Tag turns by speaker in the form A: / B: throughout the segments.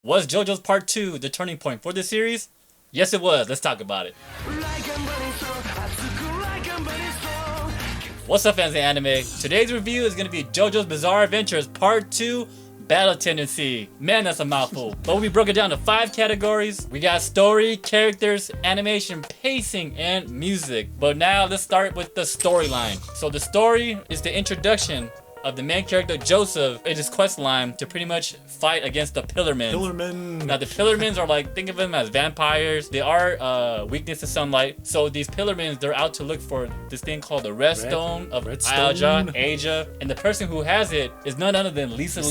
A: Was JoJo's Part 2 the turning point for the series? Yes, it was. Let's talk about it. What's up, fans of anime? Today's review is going to be JoJo's Bizarre Adventures Part 2 Battle Tendency. Man, that's a mouthful. But we broke it down to 5 categories. We got story, characters, animation, pacing, and music. But now let's start with the storyline. So the story is the introduction of the main character Joseph in his quest line to pretty much fight against the Pillarmen. Now the Pillarmen are like, think of them as vampires. They are weakness to sunlight. So these Pillarmen, they're out to look for this thing called the Red Stone of Aja. And the person who has it is none other than Lisa,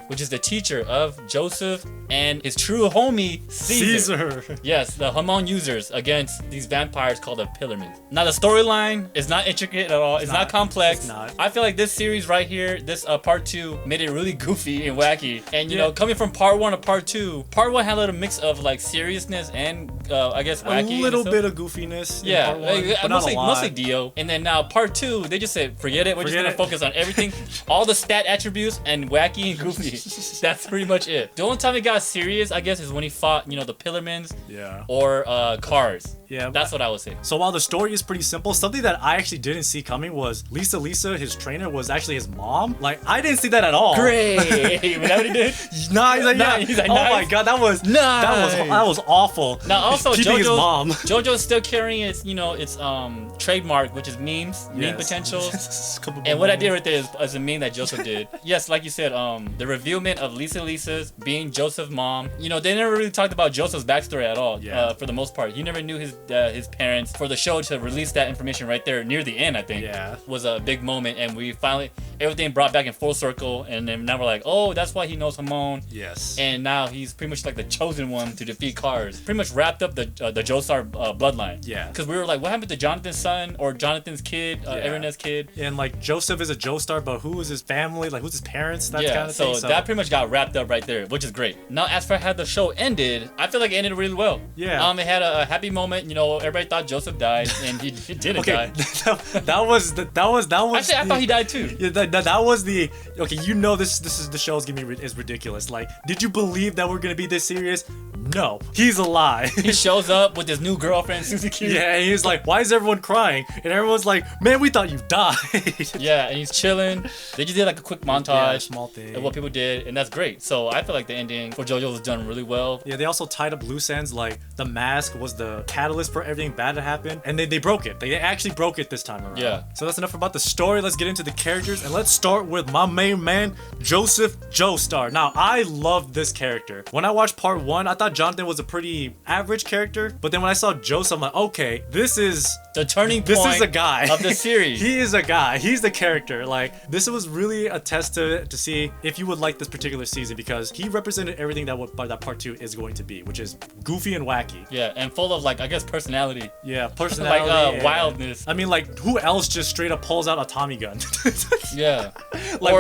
A: which is the teacher of Joseph and his true homie Caesar. Yes, the hormone users against these vampires called the Pillarmen. Now the storyline is not intricate at all. It's not complex. It's not. I feel like this series right here, this part 2 made it really goofy and wacky. And you know, coming from part 1 to part 2, part 1 had a little mix of like seriousness and I guess wacky.
B: A little bit of goofiness.
A: Yeah,
B: in part 1, but
A: mostly Dio. And then now part 2, they just said, forget it. We're just gonna focus on everything, all the stat attributes and wacky and goofy. That's pretty much it. The only time it got serious, I guess, is when he fought, you know, the Pillarmens.
B: Yeah.
A: Or Cars.
B: Yeah,
A: that's what I would say.
B: So while the story is pretty simple, something that I actually didn't see coming was Lisa, his trainer, was actually his mom. Like, I didn't see that at all.
A: Great. Was that what he did?
B: Nah, he's like, yeah. He's like, oh my god, that was awful.
A: Now also
B: keeping his mom.
A: JoJo's still carrying its, you know, its trademark, which is memes, meme potentials. And what I did right there is a meme that Joseph did. Yes, like you said, the revealment of Lisa's being Joseph's mom. You know, they never really talked about Joseph's backstory at all. Yeah. For the most part, he never knew his parents. For the show to release that information right there near the end, I think, was a big moment, and we finally everything brought back in full circle, and then now we're like, oh, that's why he knows Hamon.
B: Yes.
A: And now he's pretty much like the chosen one to defeat Cars. Pretty much wrapped up the Joestar bloodline. Yeah. Because we were like, what happened to Jonathan's son or Jonathan's kid, Erin's kid?
B: And like Joseph is a Joestar, but who is his family? Like who's his parents? That kind of thing.
A: So that pretty much got wrapped up right there, which is great. Now, as for how the show ended, I feel like it ended really well.
B: Yeah.
A: It had a happy moment. You know, everybody thought Joseph died, and he didn't die.
B: that was.
A: Actually, I thought he died too.
B: Yeah, that was the. Okay, you know this is the show's gonna be is ridiculous. Like, did you believe that we're gonna be this serious? No, he's alive.
A: He shows up with his new girlfriend Suzuki.
B: Yeah, and he's like, why is everyone crying? And everyone's like, man, we thought you died.
A: Yeah, and he's chilling. They just did like a quick montage,
B: small thing,
A: of what people did, and that's great. So I feel like the ending for JoJo was done really well.
B: Yeah, they also tied up loose ends. Like the mask was the catalyst for everything bad to happen, and they broke it. They actually broke it this time around.
A: Yeah.
B: So that's enough about the story. Let's get into the characters, and let's start with my main man, Joseph Joestar. Now, I loved this character. When I watched part 1, I thought Jonathan was a pretty average character, but then when I saw Joseph, I'm like, okay, this is
A: the turning point.
B: This is a guy
A: of the series.
B: He is a guy. He's the character. Like, this was really a test to see if you would like this particular season, because he represented everything that part 2 is going to be, which is goofy and wacky.
A: Yeah, and full of like, I guess, personality.
B: Yeah, personality.
A: Like wildness.
B: I mean, like, who else just straight up pulls out a Tommy gun?
A: Yeah. Like,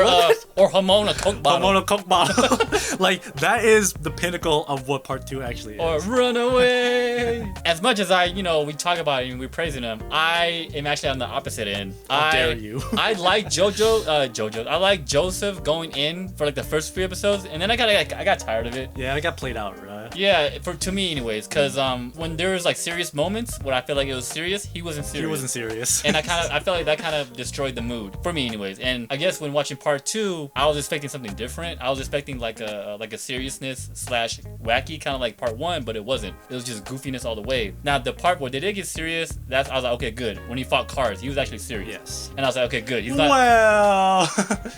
A: or Hamon a Coke bottle.
B: Hamon a Coke bottle. Like, that is the pinnacle of what part 2 actually is.
A: Or run away. As much as we talk about it and we're praising him, I am actually on the opposite end.
B: How dare you?
A: I like JoJo. I like Joseph going in for like the first 3 episodes, and then I got tired of it.
B: Yeah, I got played out, right?
A: Yeah, to me anyways, because when there was like serious moments when I feel like it was serious, he wasn't serious.
B: He wasn't serious.
A: And I felt like that kind of destroyed the mood for me anyways. And I guess when watching part 2, I was expecting something different. I was expecting like a seriousness / wacky kind of like part 1, but it wasn't. It was just goofiness all the way. Now the part where they did get serious, I was like, okay, good. When he fought Cars, he was actually serious.
B: Yes.
A: And I was like, okay, good. He's not.
B: Well.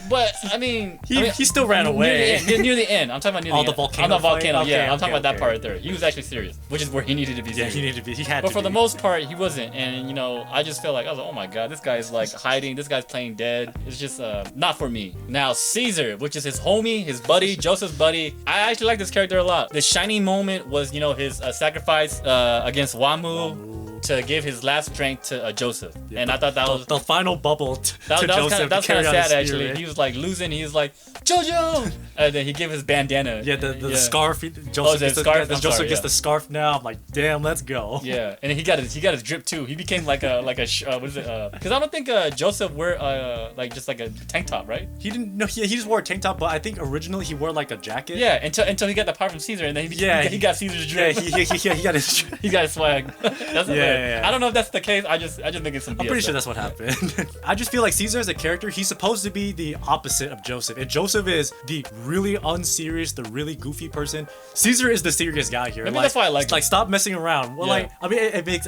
A: But I mean,
B: he still ran away.
A: Near the end. I'm talking about near the end.
B: The volcano.
A: On the volcano.
B: Okay,
A: yeah, I'm talking about that part right there. He was actually serious, which is where he needed to be serious.
B: Yeah, he needed to be. He had to.
A: But for the most part, he wasn't. And I just felt like I was like, oh my god, this guy's like hiding. This guy's playing dead. It's just not for me. Now Caesar, which is his homie, his buddy, Joseph's buddy. I actually like this character a lot. The shining moment was his sacrifice against Wamuu to give his last strength to Joseph.
B: Yeah,
A: and I thought that was
B: the final bubble to
A: that was
B: Joseph.
A: kind of
B: to carry on his
A: sad actually.
B: spirit.
A: He was like losing. He was like JoJo, and then he gave his bandana.
B: Yeah, the scarf. Joseph
A: Oh,
B: gets
A: the scarf?
B: The,
A: I'm
B: Joseph
A: sorry,
B: gets
A: yeah.
B: the scarf now. I'm like, damn, let's go.
A: Yeah, and he got his drip too. He became like a what is it? Because I don't think Joseph wear like just like a tank top, right?
B: He didn't. No, he just wore a tank top, but I think originally he wore like a jacket.
A: Yeah, until he got the power from Caesar, and then he got Caesar's
B: Yeah,
A: drip.
B: he got his.
A: He got his swag. That's
B: Yeah.
A: I don't know if that's the case. I just making some.
B: I'm pretty sure that's what happened. I just feel like Caesar as a character, he's supposed to be the opposite of Joseph. And Joseph is the really unserious, the really goofy person. Caesar is the serious guy here.
A: Maybe that's why I like him.
B: Like, stop messing around. Well,
A: Yeah.
B: like, I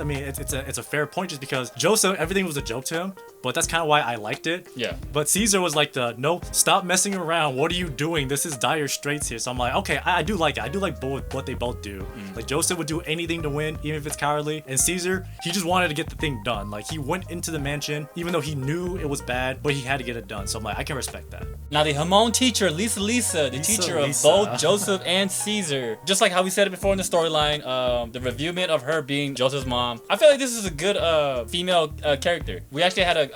B: mean, it's a fair point just because Joseph, everything was a joke to him. But that's kind of why I liked it.
A: Yeah.
B: But Caesar was like no, stop messing around. What are you doing? This is dire straits here. So I'm like, okay, I do like it. I do like both what they both do. Like Joseph would do anything to win, even if it's cowardly. And Caesar, he just wanted to get the thing done. Like he went into the mansion, even though he knew it was bad, but he had to get it done. So I'm like, I can respect that.
A: Now the Hamon teacher, Lisa, the teacher of both Joseph and Caesar, just like how we said it before in the storyline, the reviewment of her being Joseph's mom. I feel like this is a good female character. We actually had a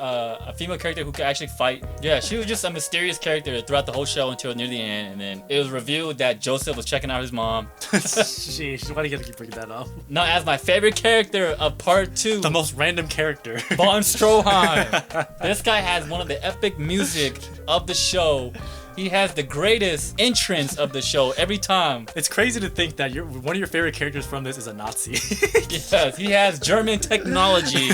A: female character who could actually fight. Yeah, she was just a mysterious character throughout the whole show until near the end, and then it was revealed that Joseph was checking out his mom.
B: Sheesh, why do you gotta keep bringing that up?
A: Now, as my favorite character of part 2,
B: The most random character.
A: Von Stroheim. This guy has one of the epic music of the show. He has the greatest entrance of the show every time.
B: It's crazy to think that one of your favorite characters from this is a Nazi.
A: Yes, he has German technology.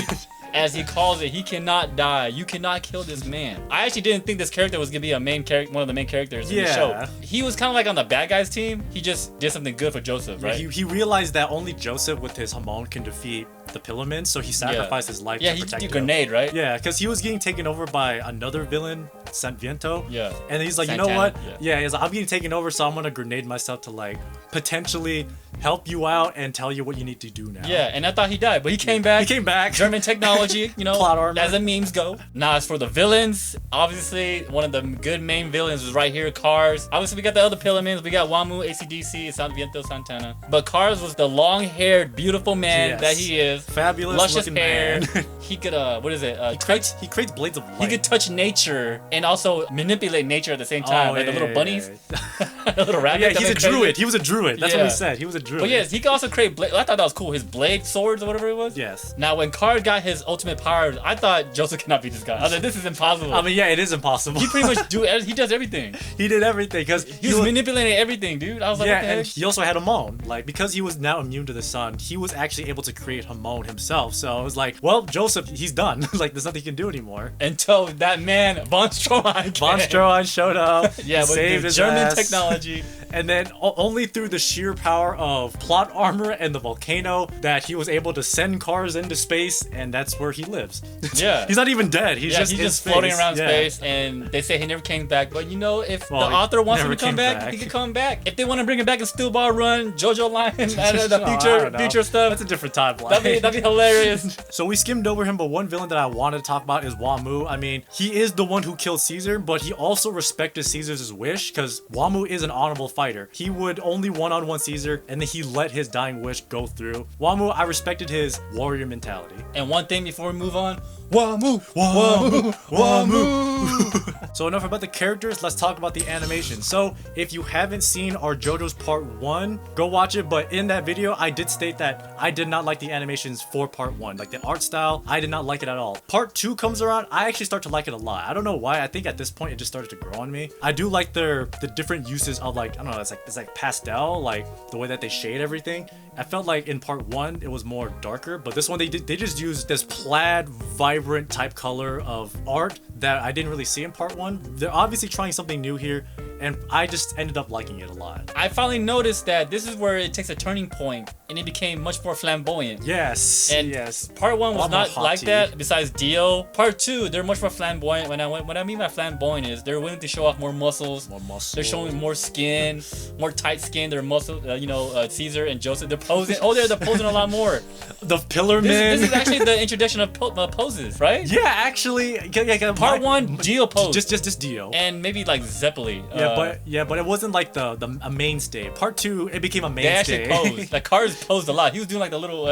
A: As he calls it, he cannot die. You cannot kill this man. I actually didn't think this character was gonna be one of the main characters in the show. He was kind of like on the bad guys team. He just did something good for Joseph, right?
B: He realized that only Joseph with his Hamon can defeat the Pillarmen, so he sacrificed his life to
A: he
B: protect
A: did
B: him.
A: grenade, right?
B: Yeah, because he was getting taken over by another villain, Sanviento.
A: Yeah.
B: And he's like,
A: Santana,
B: you know what?
A: yeah.
B: He's like, I'm getting taken over, so I'm gonna grenade myself to like potentially help you out and tell you what you need to do now.
A: Yeah, and I thought he died, but he came back.
B: He came back.
A: German technology, you know,
B: Plot armor.
A: as the memes go. Now, as for the villains, obviously, one of the good main villains is right here, Cars. Obviously, we got the other Pillarmens. We got Wamuu, AC/DC, Sanviento, Santana. But Cars was the long-haired, beautiful man that he is.
B: Fabulous
A: Luscious
B: looking
A: hair.
B: man.
A: He could, what is it?
B: He creates blades of light.
A: He could touch nature and also manipulate nature at the same time, like the little bunnies. The little rabbit.
B: Yeah,
A: that
B: he's a
A: went crazy.
B: druid. He was a druid. That's what
A: Yeah.
B: we said. He was a druid.
A: But yes, he could also create blade. I thought that was cool. His blade swords or whatever it was.
B: Yes.
A: Now, when Card got his ultimate powers, I thought Joseph cannot beat this guy. I was like, this is impossible.
B: I mean, yeah, it is impossible.
A: He pretty much he does everything.
B: He did everything because
A: He was manipulating everything, dude. I was like,
B: yeah,
A: what the heck?
B: and he also had Hamon. Like, because he was now immune to the sun, he was actually able to create Hamon himself. So it was like, well, Joseph, he's done. Like, there's nothing he can do anymore.
A: Until that man, Von Stroheim.
B: Von Stroheim showed up.
A: Yeah, with
B: saved
A: the
B: his
A: German
B: ass.
A: technology.
B: And then only through the sheer power of plot armor and the volcano that he was able to send cars into space, and that's where he lives.
A: Yeah.
B: He's not even dead. He's just in
A: floating
B: space.
A: around
B: Yeah.
A: space, and they say he never came back. But you know, if
B: Well,
A: the author wants him
B: never
A: to come
B: came
A: back,
B: back.
A: he can come back. If they want to bring him back in Steel Ball Run, JoJo line, and
B: I
A: the
B: don't know.
A: future stuff,
B: That's a different timeline.
A: that'd be hilarious.
B: So we skimmed over him, but one villain that I wanted to talk about is Wamuu. I mean, he is the one who killed Caesar, but he also respected Caesar's wish because Wamuu is an honorable fighter. He would only one-on-one Caesar, and then he let his dying wish go through. Wamuu, I respected his warrior mentality.
A: And one thing before we move on, Wamuu.
B: So enough about the characters, let's talk about the animation. So if you haven't seen our JoJo's Part 1, go watch it, but in that video, I did state that I did not like the animations for Part 1. Like the art style, I did not like it at all. Part 2 comes around, I actually start to like it a lot. I don't know why, I think at this point it just started to grow on me. I do like the different uses of like, I don't know, it's like pastel, like the way that they shade everything. I felt like in Part 1 it was more darker, but this one they just used this plaid, vibrant type color of art that I didn't really see in Part 1. They're obviously trying something new here, and I just ended up liking it a lot.
A: I finally noticed that this is where it takes a turning point, and it became much more flamboyant.
B: Yes.
A: And
B: yes.
A: Part 1 was
B: lot more
A: not like
B: haughty.
A: that, besides Dio. Part 2, they're much more flamboyant. What I mean by flamboyant is they're willing to show off more muscles.
B: More muscle.
A: They're showing more skin, more tight skin. They're muscle. Caesar and Joseph. They're posing. They're posing a lot more.
B: The Pillar
A: This
B: Man.
A: is actually the introduction of poses, right?
B: Yeah, actually.
A: Part 1, Dio pose.
B: Just Dio.
A: And maybe like Zeppeli.
B: Yeah, but it wasn't like a mainstay. Part 2, it became a
A: They
B: mainstay.
A: actually posed. Like Cars posed a lot. He was doing like the little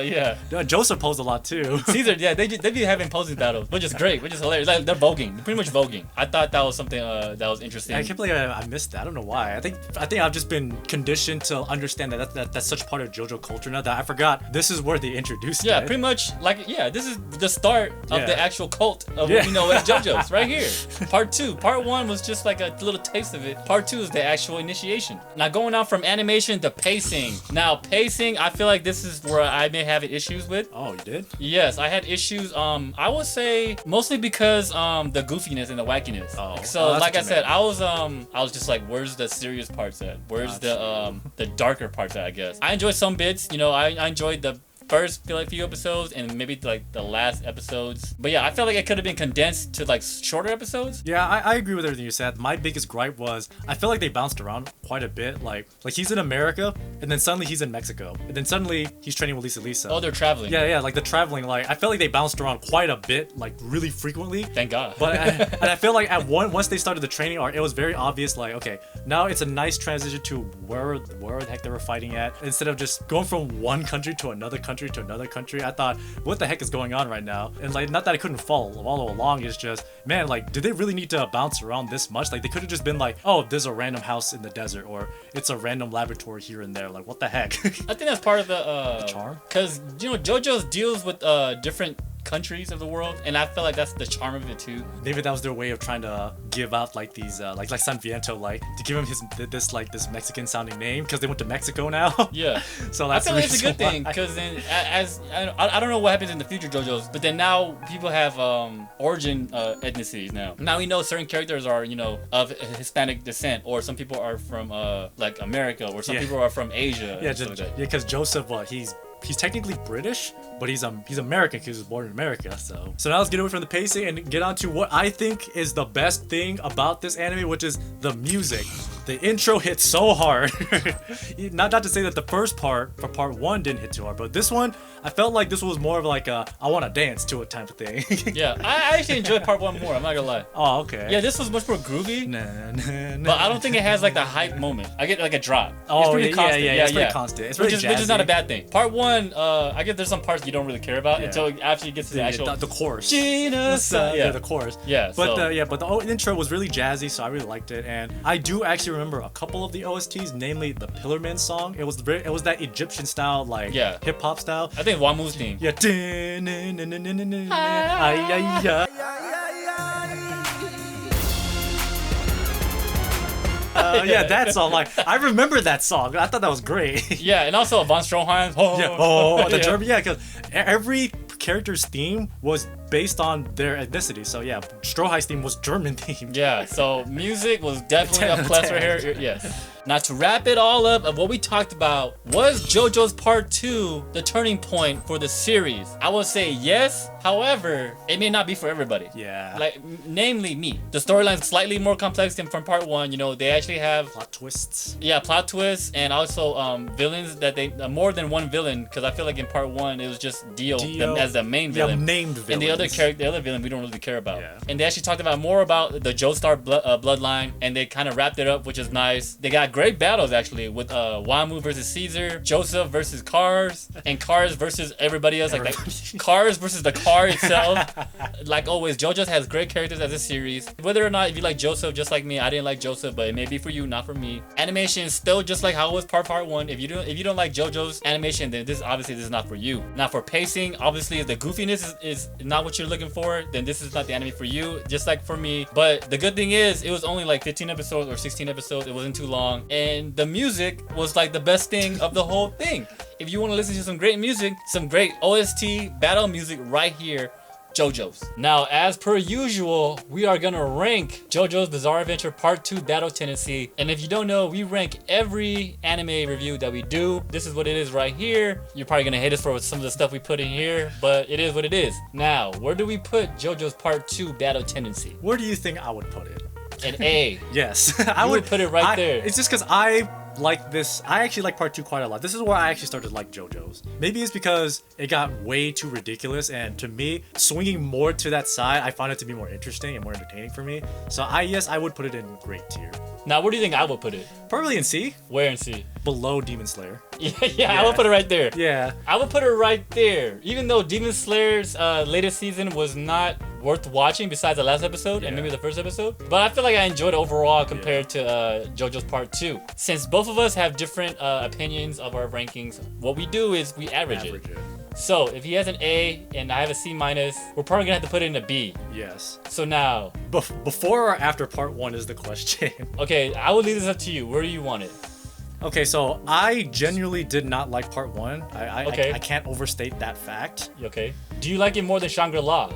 A: yeah.
B: Joseph posed a lot too.
A: Caesar, yeah, they be having posing battles, which is great, which is hilarious. Like they're voguing, they're pretty much voguing. I thought that was something that was interesting.
B: I can't believe I missed that. I don't know why. I think I've just been conditioned to understand that's such part of JoJo culture now that I forgot this is where they introduced
A: Yeah,
B: it.
A: pretty much like this is the start of
B: Yeah.
A: the actual cult of what we know as JoJo's right here. Part 2. Part 1 was just like a little taste of it. Part 2 is the actual initiation. Now going on from animation to pacing. Now pacing, I feel like this is where I may have issues with.
B: Oh, you did?
A: Yes, I had issues. I would say mostly because the goofiness and the wackiness.
B: Oh.
A: So
B: Oh, that's
A: like
B: what
A: I
B: you
A: said,
B: meant.
A: I was just like, where's the serious parts at? Where's the darker parts at? I guess I enjoyed some bits. You know, I enjoyed the first few episodes and maybe like the last episodes. But yeah, I felt like it could have been condensed to like shorter episodes.
B: Yeah, I agree with everything you said. My biggest gripe was I feel like they bounced around quite a bit. Like he's in America and then suddenly he's in Mexico and then suddenly he's training with Lisa.
A: Oh, they're traveling.
B: Yeah, like the traveling. Like I felt like they bounced around quite a bit, like really frequently.
A: Thank God.
B: But and I feel like once they started the training arc, it was very obvious. Like okay, now it's a nice transition to where the heck they were fighting at. Instead of just going from one country to another country to another country, I thought, what the heck is going on right now? And like, not that I couldn't follow along. It's just, man, like, did they really need to bounce around this much? Like, they could have just been like, oh, there's a random house in the desert, or it's a random laboratory here and there. Like, what the heck?
A: I think that's part of the
B: charm.
A: Because you know, JoJo's deals with different countries of the world, and I feel like that's the charm of it too.
B: Maybe that was their way of trying to give out like these like San Viento, like to give him this Mexican sounding name because they went to Mexico now.
A: Yeah.
B: So
A: I
B: that's
A: feel like it's a good thing
B: why.
A: because then I don't know what happens in the future JoJo's, but then now people have origin ethnicities now. Now we know certain characters are, you know, of Hispanic descent, or some people are from like America, or some people are from Asia.
B: Yeah,
A: and stuff like that.
B: because Joseph, he's technically British, but he's American because he was born in America. So now let's get away from the pacing and get on to what I think is the best thing about this anime, which is the music. The intro hit so hard. not to say that the first part for part 1 didn't hit too hard, but this one, I felt like this was more of like a I want to dance to it type of thing.
A: Yeah, I actually enjoyed part 1 more. I'm not gonna lie.
B: Oh, okay.
A: Yeah, this was much more groovy.
B: Nah.
A: But I don't think it has like the hype moment. I get like a drop.
B: Oh,
A: it's pretty constant.
B: It's pretty constant. It's
A: which
B: really
A: is not a bad thing. Part 1, I guess there's some parts you don't really care about until it actually gets to the actual
B: the chorus.
A: Yeah,
B: the chorus.
A: Yeah,
B: but
A: so-
B: but the intro was really jazzy, so I really liked it. And I do actually remember a couple of the OSTs, namely the Pillarman song. It was that Egyptian style, like hip hop style.
A: I think Wamoo's theme.
B: Yeah. Yeah, that song. Like, I remember that song. I thought that was great.
A: Yeah, and also Von Stroheim.
B: The German. Yeah, because every character's theme was based on their ethnicity. So yeah, Stroheim's theme was German themed.
A: Yeah, so music was definitely
B: 10
A: a plus for
B: 10.
A: here. Yes. Now to wrap it all up of what we talked about, was JoJo's Part 2 the turning point for the series? I would say yes. However, it may not be for everybody.
B: Yeah.
A: Like, namely me. The storyline's slightly more complex than from Part 1. You know, they actually have
B: Plot twists.
A: Yeah, plot twists, and also villains that they more than one villain, because I feel like in Part 1 it was just Dio as the main villain.
B: Yeah, named villain.
A: And the other villain we don't really care about.
B: Yeah.
A: And they actually talked about more about the Joestar bloodline, and they kind of wrapped it up, which is nice. They got great battles actually with Wamuu versus Caesar, Joseph versus Cars, and Cars versus everybody else. Like Cars versus the car itself. Like always, JoJo has great characters as a series. Whether or not if you like Joseph, just like me, I didn't like Joseph, but it may be for you, not for me. Animation is still just like how it was part 1. If you don't like JoJo's animation, then this is not for you. Now for pacing, obviously if the goofiness is not what you're looking for, then this is not the anime for you, just like for me. But the good thing is it was only like 15 episodes or 16 episodes. It wasn't too long, and the music was like the best thing of the whole thing. If you want to listen to some great music, some great OST battle music right here, JoJo's. Now, as per usual, we are gonna rank JoJo's Bizarre Adventure Part 2 Battle Tendency. And if you don't know, we rank every anime review that we do. This is what it is right here. You're probably gonna hate us for some of the stuff we put in here, but it is what it is. Now, where do we put JoJo's Part 2 Battle Tendency?
B: Where do you think I would put it?
A: An A.
B: Yes.
A: I would put it right there.
B: It's just because I like this. I actually like part 2 quite a lot. This is where I actually started to like JoJo's. Maybe it's because it got way too ridiculous, and to me, swinging more to that side, I found it to be more interesting and more entertaining for me. So yes, I would put it in great tier.
A: Now, where do you think I would put it?
B: Probably in C.
A: Where in C?
B: Below Demon Slayer.
A: Yeah, I would put it right there.
B: Yeah.
A: I would put it right there. Even though Demon Slayer's latest season was not worth watching besides the last episode and maybe the first episode. But I feel like I enjoyed it overall compared to JoJo's Part 2. Since both of us have different opinions of our rankings, what we do is we average it. So if he has an A and I have a C minus, we're probably gonna have to put it in a B.
B: Yes.
A: So now,
B: before or after part 1 is the question.
A: Okay, I will leave this up to you. Where do you want it?
B: Okay, so I genuinely did not like part 1.
A: Okay.
B: I can't overstate that fact.
A: Okay. Do you like it more than Shangri-La?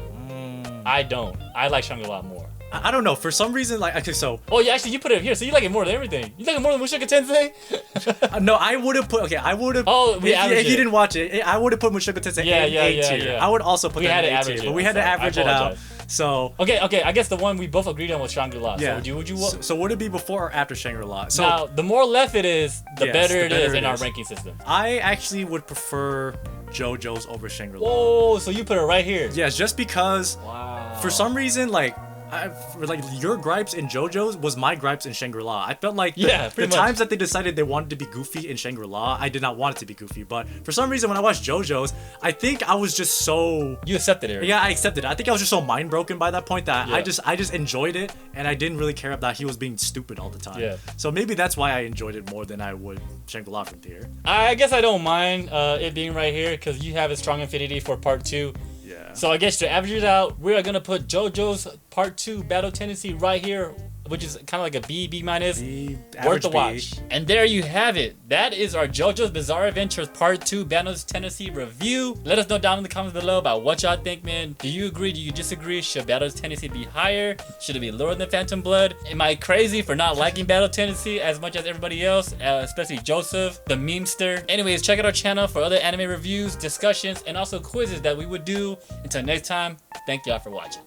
A: I don't. I like Shangri-La more.
B: I don't know. For some reason, like, okay, so.
A: Oh, yeah, actually, you put it here, so you like it more than everything. You like it more than Mushoku Tensei?
B: No, I would have put. Okay, I would have.
A: Oh,
B: if you didn't watch it, I would have put Mushoku Tensei in A tier.
A: Yeah.
B: I would also put that in A tier, but we had to average it out. So.
A: Okay. I guess the one we both agreed on was Shangri-La.
B: Yeah.
A: So would you?
B: So would it be before or after Shangri-La? So
A: now, the more left it is, the better it is in our ranking system.
B: I actually would prefer JoJo's over Shangri-La.
A: Oh, so you put it right here?
B: Yes, just because.
A: Wow.
B: For some reason, like your gripes in JoJo's was my gripes in Shangri-La. I felt like the times that they decided they wanted to be goofy in Shangri-La, I did not want it to be goofy. But for some reason, when I watched JoJo's, I think I was just so.
A: You accepted it. Right?
B: Yeah, I accepted it. I think I was just so mind broken by that point that I just enjoyed it, and I didn't really care that he was being stupid all the time.
A: Yeah.
B: So maybe that's why I enjoyed it more than I would Shangri-La from tier.
A: I guess I don't mind it being right here because you have a strong affinity for part 2.
B: Yeah.
A: So I guess to average it out, we are gonna put JoJo's Part 2 Battle Tendency right here, which is kind of like a B minus, worth the watch. And there you have it. That is our JoJo's Bizarre Adventures Part 2 Battle Tendency review. Let us know down in the comments below about what y'all think, man. Do you agree? Do you disagree? Should Battle Tendency be higher? Should it be lower than Phantom Blood? Am I crazy for not liking Battle Tendency as much as everybody else, especially Joseph, the memester? Anyways, check out our channel for other anime reviews, discussions, and also quizzes that we would do. Until next time, thank y'all for watching.